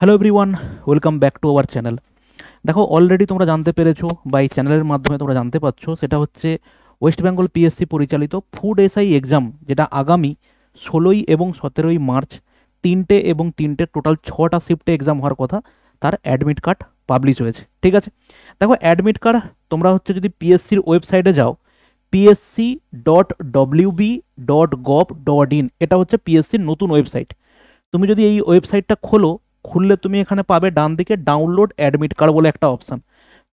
Hello everyone, welcome back to our channel. দেখো, already তোমরা জানতে পেরেছো বা এই চ্যানেলের মাধ্যমে তোমরা জানতে পারছো, সেটা হচ্ছে ওয়েস্ট বেঙ্গল পিএসসি পরিচালিত ফুড এসআই এক্সাম, যেটা আগামী 16ই এবং 17ই মার্চ তিনটে টোটাল 6টা শিফটে এক্সাম হওয়ার কথা, তার অ্যাডমিট কার্ড পাবলিশ হয়েছে। ঠিক আছে, দেখো অ্যাডমিট কার্ড তোমরা হচ্ছে যদি পিএসসির ওয়েবসাইটে যাও, psc.wb.gov.in, এটা হচ্ছে পিএসসির নতুন ওয়েবসাইট। তুমি যদি এই ওয়েবসাইটটা খুললে তুমি এখানে পাবে ডান দিকে ডাউনলোড অ্যাডমিট কার্ড বলে একটা অপশান।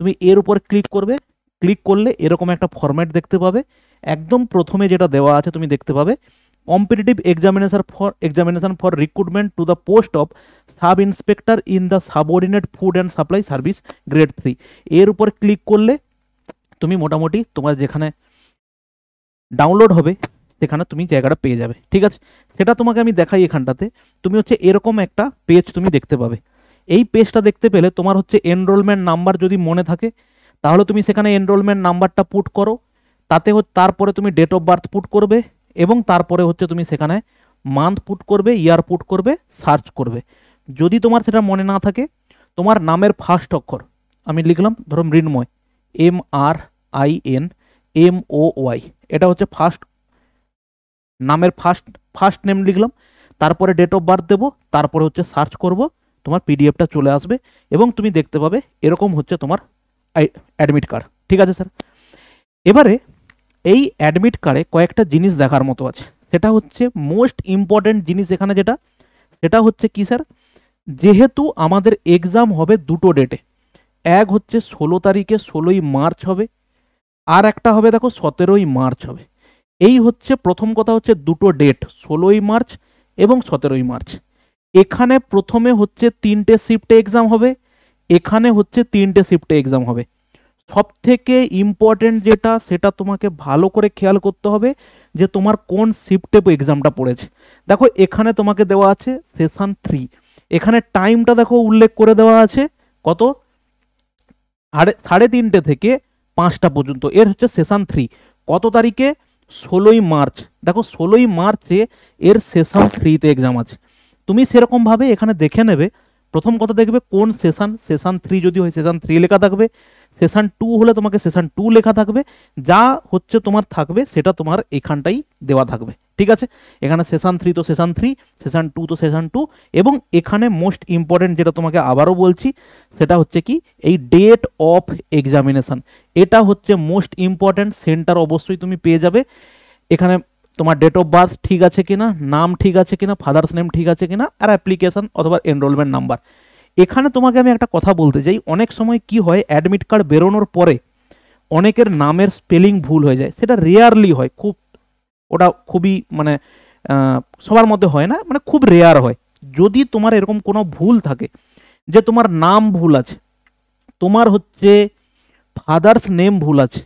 তুমি এর উপর ক্লিক করবে। ক্লিক করলে এরকম একটা ফরম্যাট দেখতে পাবে। একদম প্রথমে যেটা দেওয়া আছে তুমি দেখতে পাবে, competitive examination for recruitment to the post of sub inspector in the subordinate food and supply service grade 3। এর উপর ক্লিক করলে তুমি মোটামুটি তোমার যেখানে ডাউনলোড হবে সেখানে তুমি জায়গাটা পেয়ে যাবে। ঠিক আছে, সেটা তোমাকে আমি দেখাই। এখানটাতে তুমি হচ্ছে এরকম একটা পেজ তুমি দেখতে পাবে। এই পেজটা দেখতে পেলে তোমার হচ্ছে এনরোলমেন্ট নাম্বার যদি মনে থাকে, তাহলে তুমি সেখানে এনরোলমেন্ট নাম্বারটা পুট করো। তারপরে তুমি ডেট অফ বার্থ পুট করবে, এবং তারপরে হচ্ছে তুমি সেখানে মান্থ পুট করবে, ইয়ার পুট করবে, সার্চ করবে। যদি তোমার সেটা মনে না থাকে, তোমার নামের ফার্স্ট অক্ষর আমি লিখলাম, ধরো মৃন্ময়, MRINMOY, এটা হচ্ছে নামের ফার্স্ট নেম লিখলাম। তারপরে ডেট অফ বার্থ দেবো, তারপরে হচ্ছে সার্চ করব, তোমার পিডিএফটা চলে আসবে এবং তুমি দেখতে পাবে এরকম হচ্ছে তোমার অ্যাডমিট কার্ড। ঠিক আছে স্যার, এবারে এই অ্যাডমিট কার্ডে কয়েকটা জিনিস দেখার মতো আছে। সেটা হচ্ছে মোস্ট ইম্পর্টেন্ট জিনিস এখানে, সেটা হচ্ছে কি স্যার, যেহেতু আমাদের এক্সাম হবে দুটো ডেটে, এক হচ্ছে 16 তারিখে 16ই মার্চ হবে, আর একটা হবে দেখো 17ই মার্চ হবে। এই হচ্ছে প্রথম কথা, হচ্ছে দুটো ডেট 16ই মার্চ এবং 17ই মার্চ। এখানে প্রথমে হচ্ছে তিনটে শিফটে এক্সাম হবে, এখানে হচ্ছে তিনটে শিফটে এক্সাম হবে। সব থেকে ইম্পর্টেন্ট যেটা, সেটা তোমাকে ভালো করে খেয়াল করতে হবে যে তোমার কোন শিফটে এক্সামটা পড়েছে। দেখো এখানে তোমাকে দেওয়া আছে সেশন 3, এখানে টাইমটা দেখো উল্লেখ করে দেওয়া আছে কত, 3:30 থেকে 5টা পর্যন্ত। এর হচ্ছে সেশন 3 কত তারিখে, 16ই মার্চ। দেখো 16ই মার্চে এর সেশন 3তে এক্সাম আছে। তুমি সেরকমভাবে এখানে দেখে নেবে। প্রথম কথা দেখবে কোন সেশন 3 যদি হয় সেশন 3 লেখা থাকবে, সেশন 2 হলে তোমাকে সেশন 2 লেখা থাকবে। যা হচ্ছে তোমার থাকবে সেটা তোমার এখানটাই দেওয়া থাকবে। ঠিক আছে, এখানে সেশন 3 তো সেশন 3, সেশন 2 তো সেশন 2, এবং এখানে মোস্ট ইম্পর্টেন্ট যেটা তোমাকে আবারও বলছি, সেটা হচ্ছে কি, এই ডেট অফ এক্সামিনেশন। এটা হচ্ছে মোস্ট ইম্পর্টেন্ট। সেন্টার অবশ্যই তুমি পেয়ে যাবে এখানে। তোমার ডেট অফ বার্থ ঠিক আছে কিনা, নাম ঠিক আছে কিনা, ফাদার্স নেম ঠিক আছে কিনা, আর অ্যাপ্লিকেশন অথবা এনরোলমেন্ট নাম্বার। এখানে তোমাকে আমি একটা কথা বলতে চাই, অনেক সময় কি হয়, অ্যাডমিট কার্ড বেরোনোর পরে অনেকের নামের স্পেলিং ভুল হয়ে যায়। সেটা রেয়ারলি হয়, ওটা খুবই মানে সবার মধ্যে হয় না, মানে খুব রেয়ার হয়। যদি তোমার এরকম কোনো ভুল থাকে, যে তোমার নাম ভুল আছে, তোমার হচ্ছে ফাদার্স নেম ভুল আছে,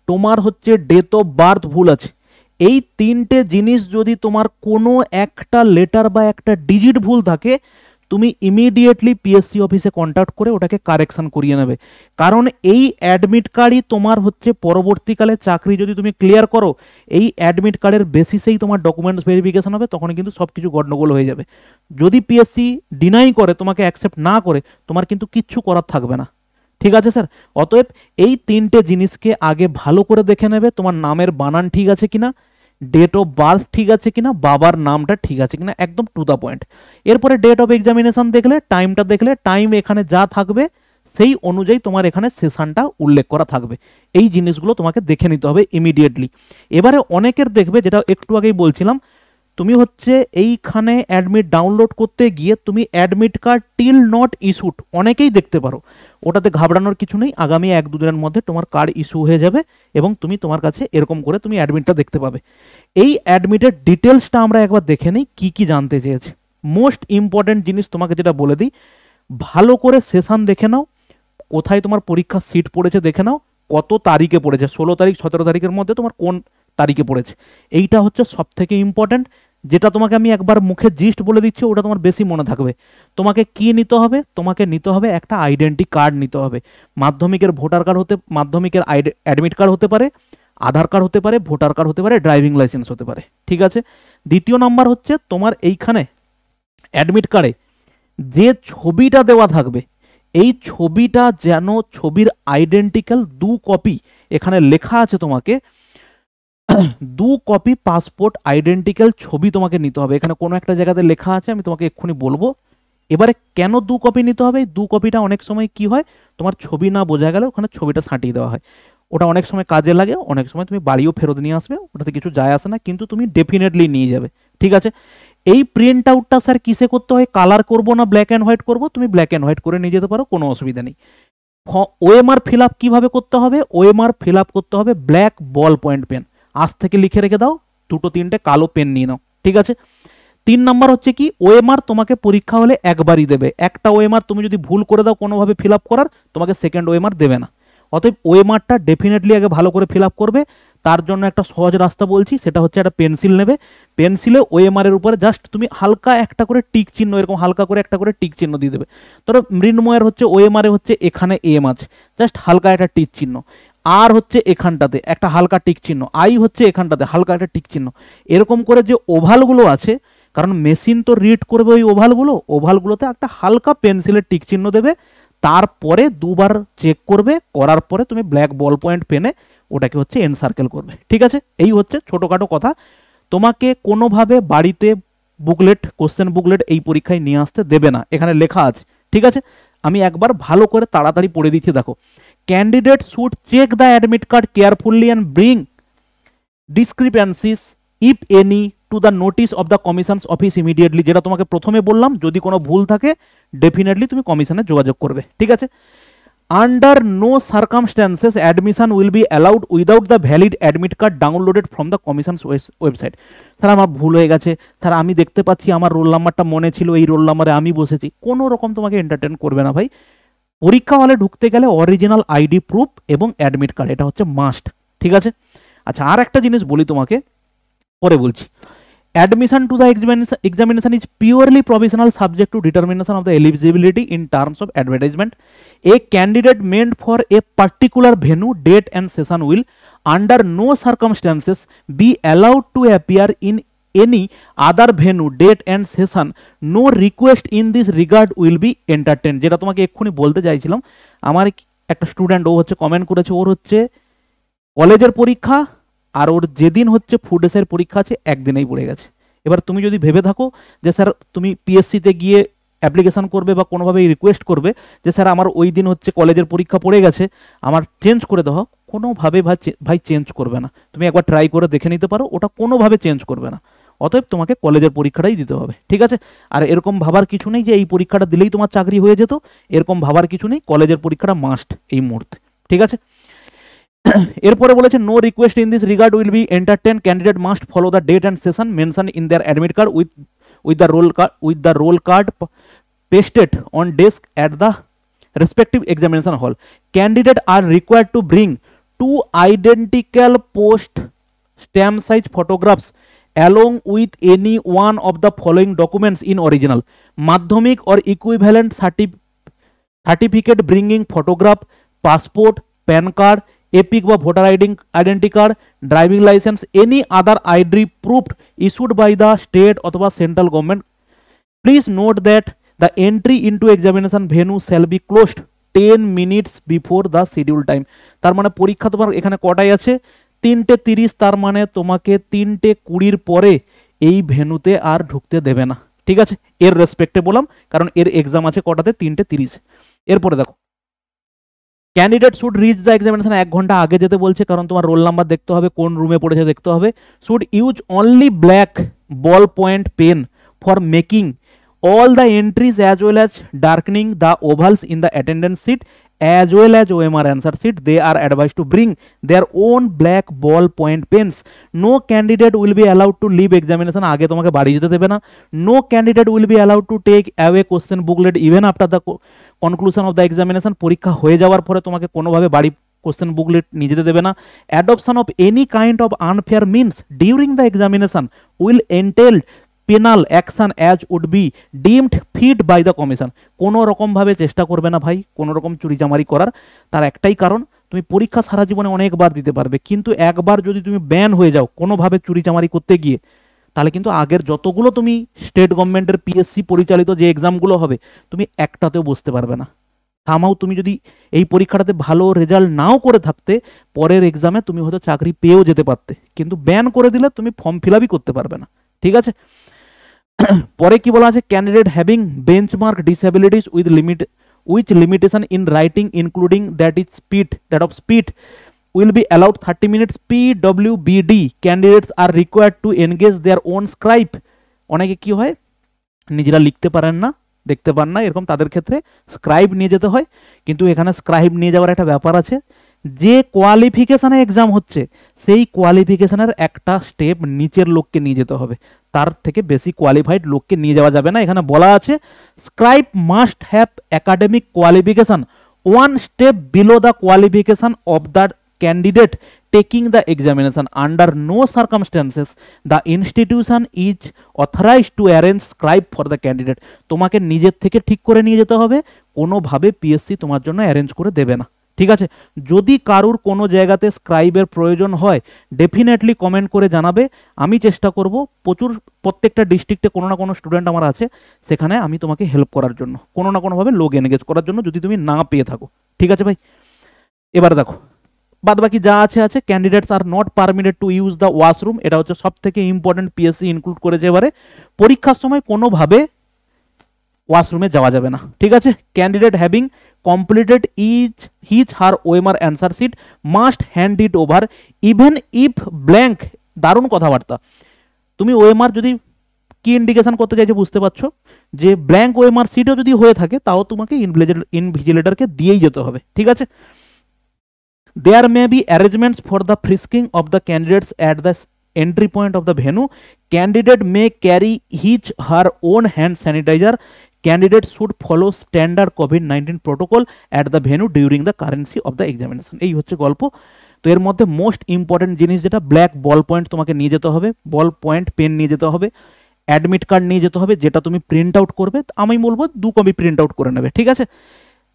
তোমার হচ্ছে ডেট অফ বার্থ ভুল আছে, এই তিনটে জিনিস যদি তোমার কোনো একটা লেটার বা একটা ডিজিট ভুল থাকে, তুমি ইমিডিয়েটলি পিএসসি অফিসে কন্ট্যাক্ট করে ওটাকে কারেকশন করিয়ে নেবে। কারণ এই অ্যাডমিট কার্ডই তোমার হচ্ছে পরবর্তীকালে চাকরি যদি তুমি ক্লিয়ার করো, এই অ্যাডমিট কার্ডের বেসিসেই তোমার ডকুমেন্টস ভেরিফিকেশন হবে, তখন কিন্তু সব কিছু গণ্ডগোল হয়ে যাবে। যদি পিএসসি ডিনাই করে, তোমাকে অ্যাকসেপ্ট না করে, তোমার কিন্তু কিচ্ছু করার থাকবে না। ঠিক আছে স্যার, অতএব এই তিনটে জিনিসকে আগে ভালো করে দেখে নেবে, তোমার নামের বানান ঠিক আছে কিনা, ডেট অফ বার্থ ঠিক আছে কিনা, বাবার নামটা ঠিক আছে কিনা, একদম টু দ্য পয়েন্ট। এরপরে ডেট অফ এক্সামিনেশন দেখলে, টাইমটা দেখলে, টাইম এখানে যা থাকবে সেই অনুযায়ী তোমার এখানে সেশনটা উল্লেখ করা থাকবে। এই জিনিসগুলো তোমাকে দেখে নিতে হবে ইমিডিয়েটলি। এবারে অনেকের দেখবে, যেটা একটু আগেই বলছিলাম, তুমি হচ্ছে এইখানে অ্যাডমিট ডাউনলোড করতে গিয়ে তুমি admit card till not issued অনেকেই দেখতে পারো। ওটাতে ঘাবড়ানোর কিছু নেই, আগামী 1-2 দিনের মধ্যে তোমার কার্ড ইস্যু হয়ে যাবে এবং তুমি তোমার কাছে এরকম করে তুমি অ্যাডমিটটা দেখতে পাবে। এই অ্যাডমিটের ডিটেলসটা আমরা একবার দেখে নিই, কি কি জানতে চেয়েছে। মোস্ট ইম্পর্টেন্ট জিনিস তোমাকে যেটা বলে দিই, ভালো করে সেশন দেখে নাও, কোথায় তোমার পরীক্ষার সিট পড়েছে দেখে নাও, কত তারিখে পড়েছে, 16 তারিখ 17 তারিখের মধ্যে তোমার কোন তারিখে পড়েছে। এইটা হচ্ছে সব থেকে ইম্পর্টেন্ট। যেটা তোমাকে আমি একবার মুখে জিস্ট বলে দিচ্ছি, ওটা তোমার বেশি মনে থাকবে। তোমাকে কি নিতে হবে, তোমাকে নিতে হবে একটা আইডেন্টি কার্ড নিতে হবে। মাধ্যমিকের ভোটার কার্ড মাধ্যমিকের অ্যাডমিট কার্ড হতে পারে, আধার কার্ড হতে পারে, ভোটার কার্ড হতে পারে, ড্রাইভিং লাইসেন্স হতে পারে। ঠিক আছে, দ্বিতীয় নাম্বার হচ্ছে তোমার এইখানে অ্যাডমিট কার্ডে যে ছবিটা দেওয়া থাকবে এই ছবিটা যেন ছবির আইডেন্টিক্যাল 2 কপি, এখানে লেখা আছে তোমাকে 2 কপি পাসপোর্ট আইডেন্টিক্যাল ছবি তোমাকে নিতে হবে। এখানে কোনো একটা জায়গাতে লেখা আছে, আমি তোমাকে এক্ষুনি বলবো। এবারে কেন 2 কপি নিতে হবে? 2 কপিটা অনেক সময় কি হয়, তোমার ছবি না বোঝা গেলে ওখানে ছবিটা ছাঁটিয়ে দেওয়া হয়, ওটা অনেক সময় কাজে লাগে, অনেক সময় তুমি বাড়িও ফেরত নিয়ে আসবে, ওটাতে কিছু যায় আসে না, কিন্তু তুমি ডেফিনেটলি নিয়ে যাবে। ঠিক আছে, এই প্রিন্ট আউটটা স্যার কিসে করতে হয়, কালার করবো না ব্ল্যাক অ্যান্ড হোয়াইট করবো? তুমি ব্ল্যাক অ্যান্ড হোয়াইট করে নিয়ে যেতে পারো, কোনো অসুবিধা নেই। ওএমআর ফিল আপ কীভাবে করতে হবে? ওএমআর ফিল আপ করতে হবে ব্ল্যাক বল পয়েন্ট পেন, আজ থেকে লিখে রেখে দাও, 2-3টে কালো পেন নিয়ে নাও। ঠিক আছে, 3 নাম্বার হচ্ছে কি, ওএমআর তোমাকে পরীক্ষা হলে একবারই দেবে। একটা ওএমআর তুমি যদি ভুল করে দাও কোনোভাবে ফিল আপ করার, তোমাকে সেকেন্ড ওএমআর দেবে না। অতএব ওএমআরটা ডেফিনেটলি আগে ভালো করে ফিল আপ করবে। তার জন্য একটা সহজ রাস্তা বলছি, সেটা হচ্ছে একটা পেন্সিল নেবে, পেন্সিলে ওএমআর এর উপরে জাস্ট তুমি হালকা একটা করে টিক চিহ্ন, এরকম হালকা করে একটা করে টিক চিহ্ন দিয়ে দেবে। ধরো মৃন্ময়ের হচ্ছে ওএমআর এ হচ্ছে এখানে এম আছে, জাস্ট হালকা একটা টিক চিহ্ন, আর হচ্ছে এখানটাতে একটা হালকা টিক চিহ্ন, আই হচ্ছে এখানটাতে হালকা একটা টিক চিহ্ন, এরকম করে যে ওভালগুলো আছে, কারণ মেশিন তো রিড করবে ওই ওভালগুলোতে একটা হালকা পেন্সিলের টিক চিহ্ন দেবে, তারপরে 2বার চেক করবে, করার পরে তুমি ব্ল্যাক বল পয়েন্ট পেনে ওটাকে হচ্ছে এন সার্কেল করবে। ঠিক আছে, এই হচ্ছে ছোটোখাটো কথা। তোমাকে কোনোভাবে বাড়িতে বুকলেট, কোশ্চেন বুকলেট এই পরীক্ষায় নিয়ে আসতে দেবে না, এখানে লেখা আছে। ঠিক আছে, আমি একবার ভালো করে তাড়াতাড়ি পড়ে দিচ্ছি, দেখো। Candidate should check the admit card carefully and bring discrepancies if any to the notice of the commission's office immediately, যেটা তোমাকে প্রথমে বললাম, যদি কোনো ভুল থাকে ডেফিনেটলি তুমি কমিশনে যোগাযোগ করবে। ঠিক আছে, under no circumstances admission will be allowed without the valid admit card downloaded from the commission's website. Sir আমার ভুল হয়ে গেছে, স্যার আমি দেখতে পাচ্ছি আমার রোল নাম্বারটা মনে ছিল, এই রোল নাম্বারে আমি বসেছি, কোনো রকম তোমাকে এন্টারটেন করবে না ভাই। পরীক্ষা হলে ঢুকতে গেলে অরিজিনাল আইডি প্রুফ এবং অ্যাডমিট কার্ড, এটা হচ্ছে মাস্ট। ঠিক আছে, আচ্ছা আর একটা জিনিস বলি তোমাকে, পরে বলছি। Admission to the examination is purely provisional subject to determination of the eligibility in terms of advertisement. A candidate meant for a particular venue, date and session will under no circumstances be allowed to appear in any other venue, date and session. No request in this regard will be entertained. যেটা তোমাকে এক্ষুনি বলতে চাইছিলাম, আমার একটা student, ও হচ্ছে comment করেছে, ওর হচ্ছে কলেজের পরীক্ষা আর ওর যেদিন হচ্ছে ফুড এসের পরীক্ষা আছে একদিনেই পড়ে গেছে। এবার তুমি যদি ভেবে থাকো যে স্যার তুমি পিএসসিতে গিয়ে অ্যাপ্লিকেশন করবে বা কোনোভাবে রিকোয়েস্ট করবে যে স্যার আমার ওই দিন হচ্ছে কলেজের পরীক্ষা পড়ে গেছে, আমার চেঞ্জ করে দাও, কোনোভাবে ভাই চেঞ্জ করবে না। তুমি একবার ট্রাই করে দেখে নিতে পারো, ওটা কোনোভাবে চেঞ্জ করবে না। অতএব তোমাকে কলেজের পরীক্ষাটাই দিতে হবে। ঠিক আছে, আর এরকম ভাবার কিছু নেই যে এই পরীক্ষাটা দিলেই তোমার চাকরি হয়ে যেত, এরকম ভাবার কিছু নেই, কলেজের পরীক্ষাটা মাস্ট এই মুহূর্তে। ঠিক আছে, এরপরে বলেছে no request in this regard will be entertain, candidate must follow the date and session mention in their admit card with the roll card pasted on desk at the respective examination hall. Candidates are required to bring 2 identical post stamp size photographs along with any one of the following documents in original: madhyamik or equivalent certificate bringing photograph, passport, PAN card, epic বা voter identity card, driving license, any other ID proofed issued by the state অথবা central government. Please note that the entry into examination venue shall be closed 10 minutes before the schedule time. তার মানে পরীক্ষা তোমার এখানে কটায় আছে? 3:30, তার মানে তোমাকে 3:20 পরে এই ভেন্যুতে আর ঢুকতে দেবে না। ঠিক আছে, এর রেসপেক্টে বললাম, কারণ এর এক্সাম আছে কটাতে? 3:30। এরপরে দেখো, candidate should reach the examination 1 ঘন্টা আগে যেতে বলছে, কারণ তোমার রোল নাম্বার দেখতে হবে, কোন রুমে পড়েছে দেখতে হবে। Should use only black ball point pen for making all the entries as well as darkening the ovals in the attendance sheet as well as OMR answer sheet. They are advised to bring their own black ball point pens. No candidate will be allowed to leave examination আগে তোমাকে বাড়ি যেতে দেবে না। No candidate will be allowed to take away question booklet even after the conclusion of the examination. পরীক্ষা হয়ে যাওয়ার পরে তোমাকে কোনোভাবে বাড়ি কোশ্চেন বুকলেট নিয়ে যেতে দেবে না। Adoption of any kind of unfair means during the examination will entail penal action as would be deemed fit by the commission. কোনো রকমভাবে চেষ্টা করবে না ভাই কোনো রকম চুরিচামারি করার। তার একটাই কারণ, তুমি পরীক্ষা সারা জীবনে অনেকবার দিতে পারবে, কিন্তু একবার যদি তুমি ব্যান হয়ে যাও কোনোভাবে চুরিচামারি করতে গিয়ে, তাহলে কিন্তু আগের যতগুলো তুমি স্টেট গভর্নমেন্টের পিএসসি পরিচালিত যে এক্সামগুলো হবে তুমি একটাতেও বসতে পারবে না। থামাও, তুমি যদি এই পরীক্ষাটাতে ভালো রেজাল্ট নাও করে থাকতে পরের এক্সামে তুমি হয়তো চাকরি পেয়েও যেতে পারতে, কিন্তু ব্যান করে দিলে তুমি ফর্ম ফিল আপই করতে পারবে না। ঠিক আছে, পরে কি বলা আছে, candidate having benchmark disabilities with limitation in writing including that of speed will be allowed 30 minutes PWBD. Candidates are required to engage their own scribe. অনেকে কি হয় নিজেরা লিখতে পারেন না, দেখতে পান না, এরকম তাদের ক্ষেত্রে স্ক্রাইব নিয়ে যেতে হয়। কিন্তু এখানে স্ক্রাইব নিয়ে যাওয়ার একটা ব্যাপার আছে, যে কোয়ালিফিকেশানে এক্সাম হচ্ছে সেই কোয়ালিফিকেশানের একটা স্টেপ নিচের লোককে নিয়ে যেতে হবে, তার থেকে বেশি কোয়ালিফাইড লোককে নিয়ে যাওয়া যাবে না। এখানে বলা আছে scribe must have academic qualification one step below the qualification of the candidate taking the examination. Under no circumstances the institution is authorized to arrange scribe for the candidate. তোমাকে নিজের থেকে ঠিক করে নিয়ে যেতে হবে, কোনোভাবে পিএসসি তোমার জন্য অ্যারেঞ্জ করে দেবে না। ঠিক আছে, যদি কারুর কোনো জায়গাতে স্ক্রাইবের প্রয়োজন হয় ডেফিনেটলি কমেন্ট করে জানাবে, আমি চেষ্টা করব প্রত্যেকটা ডিস্ট্রিক্টে কোনো না কোনো স্টুডেন্ট আমার আছে, সেখানে আমি তোমাকে হেল্প করার জন্য, কোনো না কোনোভাবে লোক এনগেজ করার জন্য, যদি তুমি না পেয়ে থাকো। ঠিক আছে ভাই, এবার দেখো বাদ বাকি যা আছে আছে। Candidates are not permitted to use the washroom, এটা হচ্ছে সব থেকে ইম্পর্টেন্ট, পিএসসি ইনক্লুড করেছে এবারে। পরীক্ষার সময় কোনোভাবে ওয়াশরুমে যাওয়া যাবে না। ঠিক আছে, candidate having completed his her OMR answer sheet must hand it over even if blank. দারুণ কথাবার্তা। তুমি ওএমআর যদি কি ইন্ডিকেশন করতে চাইছে বুঝতে পারছো, যে ব্ল্যাঙ্ক ওএমআর শিটও যদি হয়ে থাকে তাও তোমাকে ইনভিজিলেটরকে দিয়েই যেতে হবে। ঠিক আছে, there may be arrangements for the frisking of the candidates at the entry point of the venue. Candidate may carry his her own hand sanitizer. Candidate should follow standard COVID-19 protocol at the venue during the currency of the examination. এই হচ্ছে গল্প। তো এর মধ্যে most important জিনিস যেটা, black ball point তোমাকে নিয়ে যেতে হবে, বল পয়েন্ট পেন নিয়ে যেতে হবে, অ্যাডমিট কার্ড নিয়ে যেতে হবে, যেটা তুমি প্রিন্ট আউট করবে, আমি বলবো 2 কপি প্রিন্ট আউট করে নেবে। ঠিক আছে,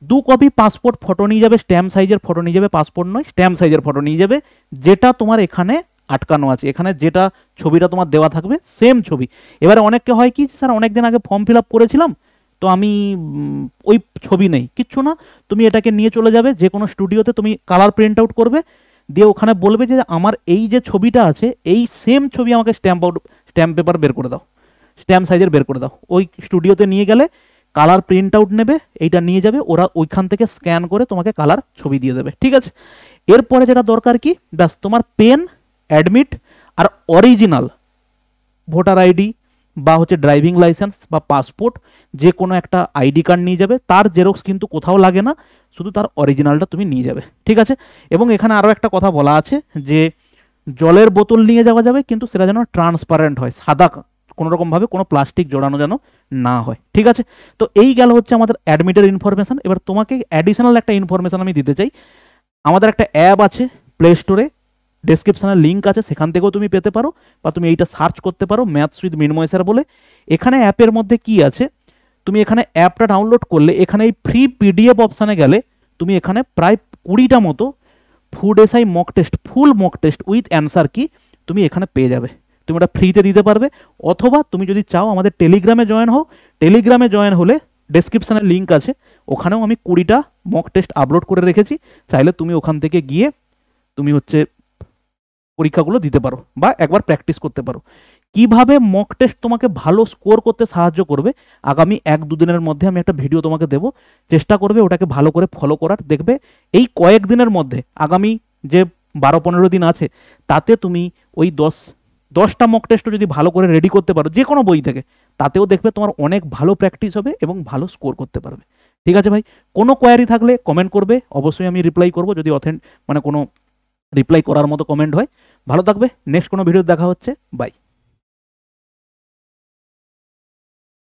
2 কপি পাসপোর্ট ফটো নিয়ে যাবে, স্ট্যাম্প সাইজের ফটো নিয়ে যাবে, পাসপোর্ট নয় স্ট্যাম্প সাইজের ফটো নিয়ে যাবে, যেটা তোমার এখানে আটকানো আছে, এখানে যেটা ছবিটা তোমার দেওয়া থাকবে সেম ছবি। এবারে অনেককে হয় কি, স্যার অনেকদিন আগে ফর্ম ফিল আপ করেছিলাম তো আমি ওই ছবি নেই, কিচ্ছু না, তুমি এটাকে নিয়ে চলে যাবে যে কোনো স্টুডিওতে, তুমি কালার প্রিন্ট আউট করবে, দিয়ে ওখানে বলবে যে আমার এই যে ছবিটা আছে এই সেম ছবি আমাকে স্ট্যাম্প পেপার বের করে দাও, স্ট্যাম্প সাইজের বের করে দাও। ওই স্টুডিওতে নিয়ে গেলে কালার প্রিন্ট আউট নেবে, এইটা নিয়ে যাবে, ওরা ওইখান থেকে স্ক্যান করে তোমাকে কালার ছবি দিয়ে দেবে। ঠিক আছে, এরপরে যেটা দরকার কি, ব্যাস তোমার পেন, অ্যাডমিট আর অরিজিনাল ভোটার আইডি বা হচ্ছে ড্রাইভিং লাইসেন্স বা পাসপোর্ট, যে কোনো একটা আইডি কার্ড নিয়ে যাবে, তার জেরক্স কিন্তু কোথাও লাগে না, শুধু তার অরিজিনালটা তুমি নিয়ে যাবে। ঠিক আছে, এবং এখানে আরও একটা কথা বলা আছে যে জলের বোতল নিয়ে যাওয়া যাবে, কিন্তু সেটা যেন ট্রান্সপারেন্ট হয়, সাদা, কোনোরকমভাবে কোনো প্লাস্টিক জড়ানো যেন না হয়। ঠিক আছে, তো এই গেল হচ্ছে আমাদের অ্যাডমিটের ইনফরমেশান। এবার তোমাকে অ্যাডিশনাল একটা ইনফরমেশান আমি দিতে চাই। আমাদের একটা অ্যাপ আছে প্লে স্টোরে, ডেসক্রিপশানে লিঙ্ক আছে, সেখান থেকেও তুমি পেতে পারো, বা তুমি এইটা সার্চ করতে পারো ম্যাথস উইথ মিনময় স্যার বলে। এখানে অ্যাপের মধ্যে কি আছে, তুমি এখানে অ্যাপটা ডাউনলোড করলে এখানে এই ফ্রি পিডিএফ অপশানে গেলে তুমি এখানে প্রায় 20টা মতো food SI mock test, full mock test with answer কি তুমি এখানে পেয়ে যাবে। তুমি ওটা ফ্রিতে দিতে পারবে, অথবা তুমি যদি চাও আমাদের টেলিগ্রামে জয়েন হও, টেলিগ্রামে জয়েন হলে ডেসক্রিপশানে লিঙ্ক আছে, ওখানেও আমি 20টা মক টেস্ট আপলোড করে রেখেছি, চাইলে তুমি ওখান থেকে গিয়ে তুমি হচ্ছে পরীক্ষাগুলো দিতে পারো বা একবার প্র্যাকটিস করতে পারো। কিভাবে মক টেস্ট তোমাকে ভালো স্কোর করতে সাহায্য করবে আগামী 1-2 দিনের মধ্যে আমি একটা ভিডিও তোমাকে দেবো, চেষ্টা করবে ওটাকে ভালো করে ফলো করার। দেখবে এই কয়েকদিনের মধ্যে, আগামী যে 12-15 দিন আছে, তাতে তুমি ওই 10টা মক টেস্টও যদি ভালো করে রেডি করতে পারো যে কোনো বই থেকে, তাতেও দেখবে তোমার অনেক ভালো প্র্যাকটিস হবে এবং ভালো স্কোর করতে পারবে। ঠিক আছে ভাই, কোনো কোয়ারি থাকলে কমেন্ট করবে, অবশ্যই আমি রিপ্লাই করব, যদি কোনো রিপ্লাই করার মতো কমেন্ট হয়। ভালো থাকবে, নেক্সট কোনো ভিডিও দেখা হচ্ছে, বাই।